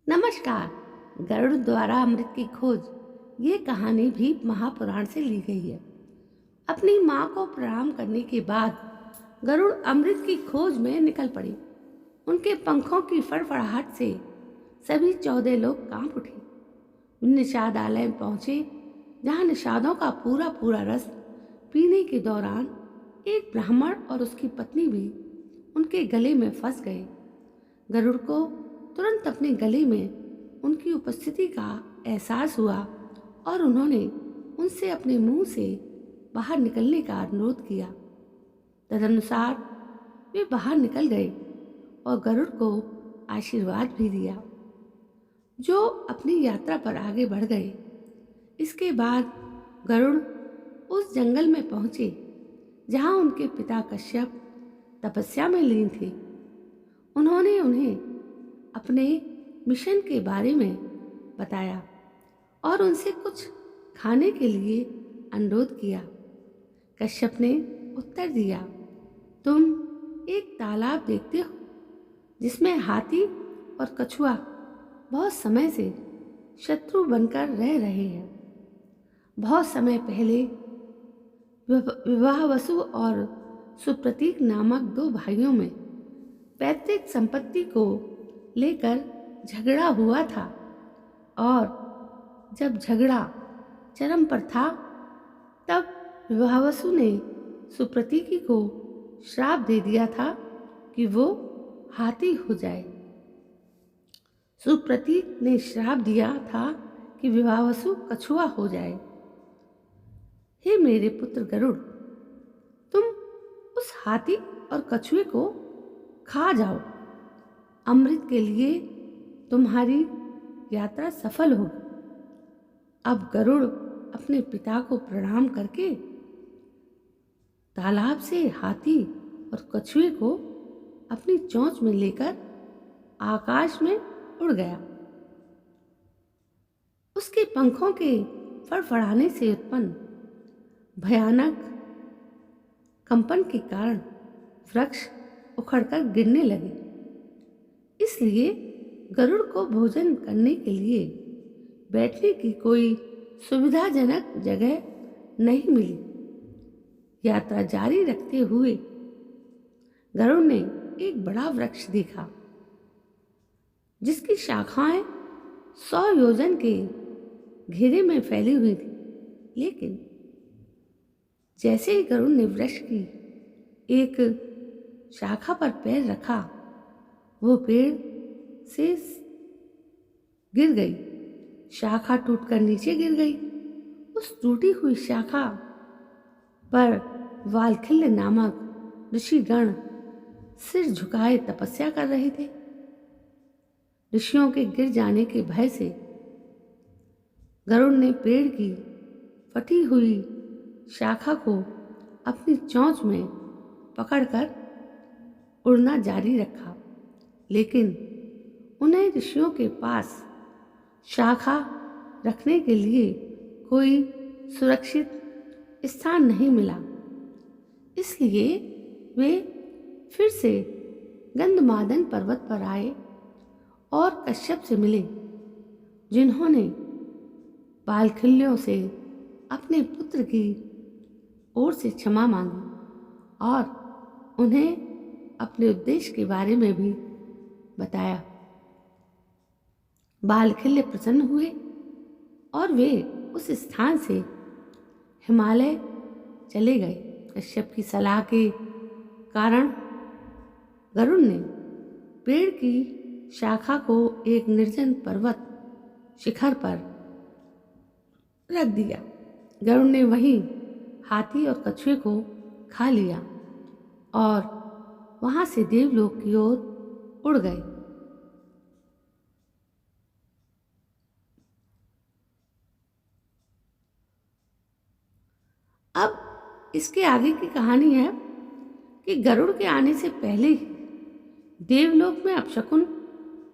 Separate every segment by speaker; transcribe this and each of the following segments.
Speaker 1: नमस्कार। गरुड़ द्वारा अमृत की खोज ये कहानी भी महापुराण से ली गई है। अपनी माँ को प्रणाम करने के बाद गरुड़ अमृत की खोज में निकल पड़ी। उनके पंखों की फड़फड़ाहट से सभी 14 लोग कांप उठे। निषादालय में पहुंचे, जहाँ निषादों का पूरा पूरा रस पीने के दौरान एक ब्राह्मण और उसकी पत्नी भी उनके गले में फंस गए। गरुड़ को तुरंत अपने गले में उनकी उपस्थिति का एहसास हुआ और उन्होंने उनसे अपने मुंह से बाहर निकलने का अनुरोध किया। तदनुसार वे बाहर निकल गए और गरुड़ को आशीर्वाद भी दिया, जो अपनी यात्रा पर आगे बढ़ गए। इसके बाद गरुड़ उस जंगल में पहुंचे जहां उनके पिता कश्यप तपस्या में लीन थे। उन्होंने उन्हें अपने मिशन के बारे में बताया और उनसे कुछ खाने के लिए अनुरोध किया। कश्यप ने उत्तर दिया, तुम एक तालाब देखते हो जिसमें हाथी और कछुआ बहुत समय से शत्रु बनकर रह रहे हैं। बहुत समय पहले विवाहवसु और सुप्रतीक नामक 2 भाइयों में पैतृक संपत्ति को लेकर झगड़ा हुआ था और जब झगड़ा चरम पर था तब विवाहवसु ने सुप्रतीकी को श्राप दे दिया था कि वो हाथी हो जाए। सुप्रतीक ने श्राप दिया था कि विवाहवसु कछुआ हो जाए। हे मेरे पुत्र गरुड़, तुम उस हाथी और कछुए को खा जाओ। अमृत के लिए तुम्हारी यात्रा सफल होगी। अब गरुड़ अपने पिता को प्रणाम करके तालाब से हाथी और कछुए को अपनी चोंच में लेकर आकाश में उड़ गया। उसके पंखों के फड़फड़ाने से उत्पन्न भयानक कंपन के कारण वृक्ष उखड़कर गिरने लगे। इसलिए गरुड़ को भोजन करने के लिए बैठने की कोई सुविधाजनक जगह नहीं मिली। यात्रा जारी रखते हुए गरुड़ ने एक बड़ा वृक्ष देखा जिसकी शाखाएं 100 योजन के घेरे में फैली हुई थी। लेकिन जैसे ही गरुड़ ने वृक्ष की एक शाखा पर पैर रखा, वो पेड़ से गिर गई। शाखा टूटकर नीचे गिर गई। उस टूटी हुई शाखा पर वालखिल्य नामक ऋषिगण सिर झुकाए तपस्या कर रहे थे। ऋषियों के गिर जाने के भय से गरुड़ ने पेड़ की फटी हुई शाखा को अपनी चोंच में पकड़कर उड़ना जारी रखा। लेकिन उन्हें ऋषियों के पास शाखा रखने के लिए कोई सुरक्षित स्थान नहीं मिला। इसलिए वे फिर से गंधमादन पर्वत पर आए और कश्यप से मिले, जिन्होंने वालखिल्यों से अपने पुत्र की ओर से क्षमा मांगी और उन्हें अपने उद्देश्य के बारे में भी बताया। वालखिल्य प्रसन्न हुए और वे उस स्थान से हिमालय चले गए। कश्यप की सलाह के कारण गरुड़ ने पेड़ की शाखा को एक निर्जन पर्वत शिखर पर रख दिया। गरुड़ ने वहीं हाथी और कछुए को खा लिया और वहां से देवलोक की ओर उड़ गए। अब इसके आगे की कहानी है कि गरुड़ के आने से पहले ही देवलोक में अपशकुन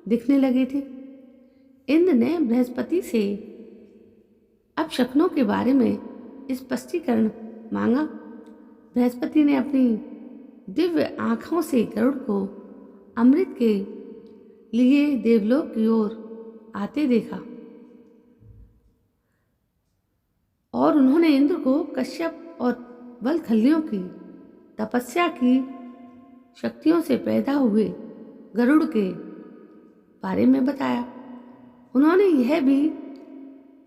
Speaker 1: दिखने लगे थे। इंद्र ने बृहस्पति से अपशकुनों के बारे में स्पष्टीकरण मांगा। बृहस्पति ने अपनी दिव्य आंखों से गरुड़ को अमृत के लिए देवलोक की ओर आते देखा और उन्होंने इंद्र को कश्यप और वल्खल्यों की तपस्या की शक्तियों से पैदा हुए गरुड़ के बारे में बताया। उन्होंने यह भी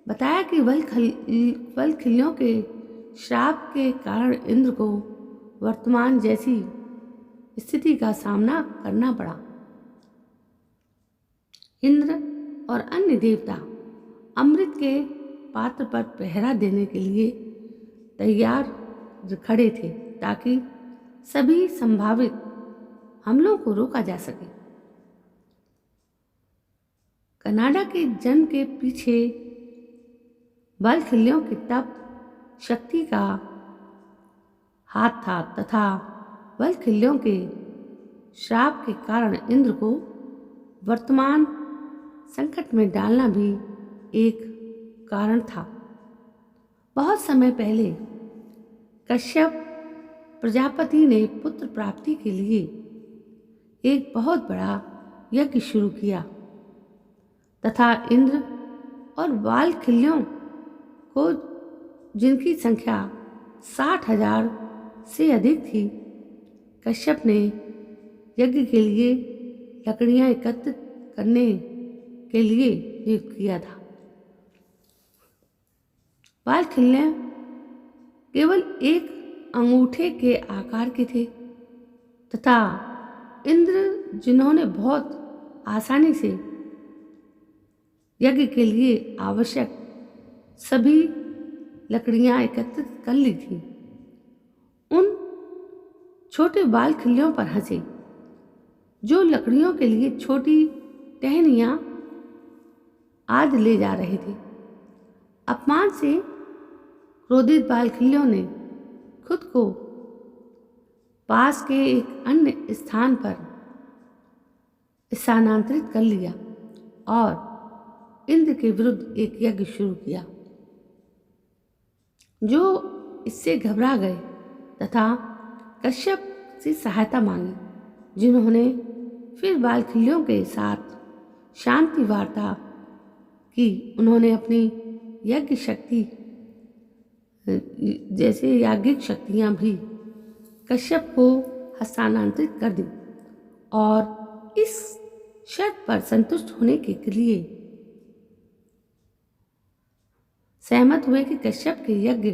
Speaker 1: बताया कि वल्खल्यों के श्राप के कारण इंद्र को वर्तमान जैसी स्थिति का सामना करना पड़ा। इंद्र और अन्य देवता अमृत के पात्र पर पहरा देने के लिए तैयार खड़े थे ताकि सभी संभावित हमलों को रोका जा सके। कनाडा के जन्म के पीछे वल्खल्यों की तप शक्ति का हाथ था तथा वल्खल्यों के श्राप के कारण इंद्र को वर्तमान संकट में डालना भी एक कारण था। बहुत समय पहले कश्यप प्रजापति ने पुत्र प्राप्ति के लिए एक बहुत बड़ा यज्ञ शुरू किया तथा इंद्र और वाल्खल्यों को, जिनकी संख्या 60,000 से अधिक थी, कश्यप ने यज्ञ के लिए लकड़ियां एकत्रित करने के लिए नियुक्त किया था। वाल्खल्य केवल एक अंगूठे के आकार के थे तथा इंद्र, जिन्होंने बहुत आसानी से यज्ञ के लिए आवश्यक सभी लकड़ियां एकत्रित कर ली थी, उन छोटे वाल्खल्यों पर हंसे जो लकड़ियों के लिए छोटी टहनियां आज ले जा रहे थे। अपमान से क्रोधित वाल्खल्यों ने खुद को पास के एक अन्य स्थान पर स्थानांतरित कर लिया और इंद्र के विरुद्ध एक यज्ञ शुरू किया, जो इससे घबरा गए तथा कश्यप से सहायता मांगी, जिन्होंने फिर वाल्खल्यों के साथ शांति वार्ता की। उन्होंने अपनी यज्ञ शक्ति जैसे याज्ञिक शक्तियां भी कश्यप को हस्तांतरित कर दी और इस शर्त पर संतुष्ट होने के लिए सहमत हुए कि कश्यप के यज्ञ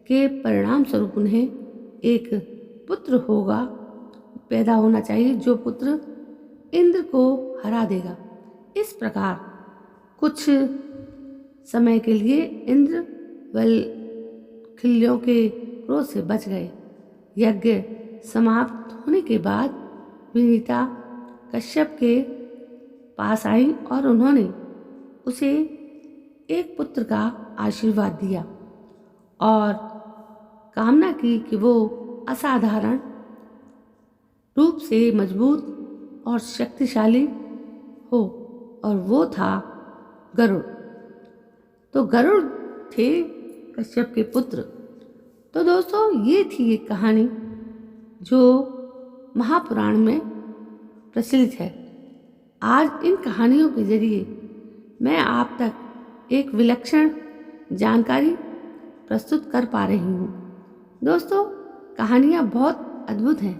Speaker 1: के परिणाम स्वरूप उन्हें एक पुत्र पैदा होना चाहिए, जो पुत्र इंद्र को हरा देगा। इस प्रकार कुछ समय के लिए इंद्र वल्खल्यों के क्रोध से बच गए। यज्ञ समाप्त होने के बाद विनीता कश्यप के पास आई और उन्होंने उसे एक पुत्र का आशीर्वाद दिया और कामना की कि वो असाधारण रूप से मजबूत और शक्तिशाली हो, और वो था गरुड़। तो गरुड़ थे कश्यप के पुत्र। तो दोस्तों, ये थी एक कहानी जो महापुराण में प्रचलित है। आज इन कहानियों के जरिए मैं आप तक एक विलक्षण जानकारी प्रस्तुत कर पा रही हूँ। दोस्तों, कहानियाँ बहुत अद्भुत हैं।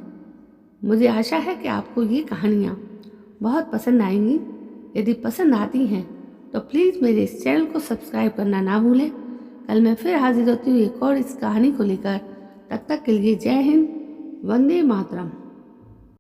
Speaker 1: मुझे आशा है कि आपको ये कहानियाँ बहुत पसंद आएंगी। यदि पसंद आती हैं तो प्लीज़ मेरे इस चैनल को सब्सक्राइब करना ना भूलें। कल मैं फिर हाजिर होती हूँ एक और इस कहानी को लेकर। तब तक के लिए जय हिंद, वंदे मातरम।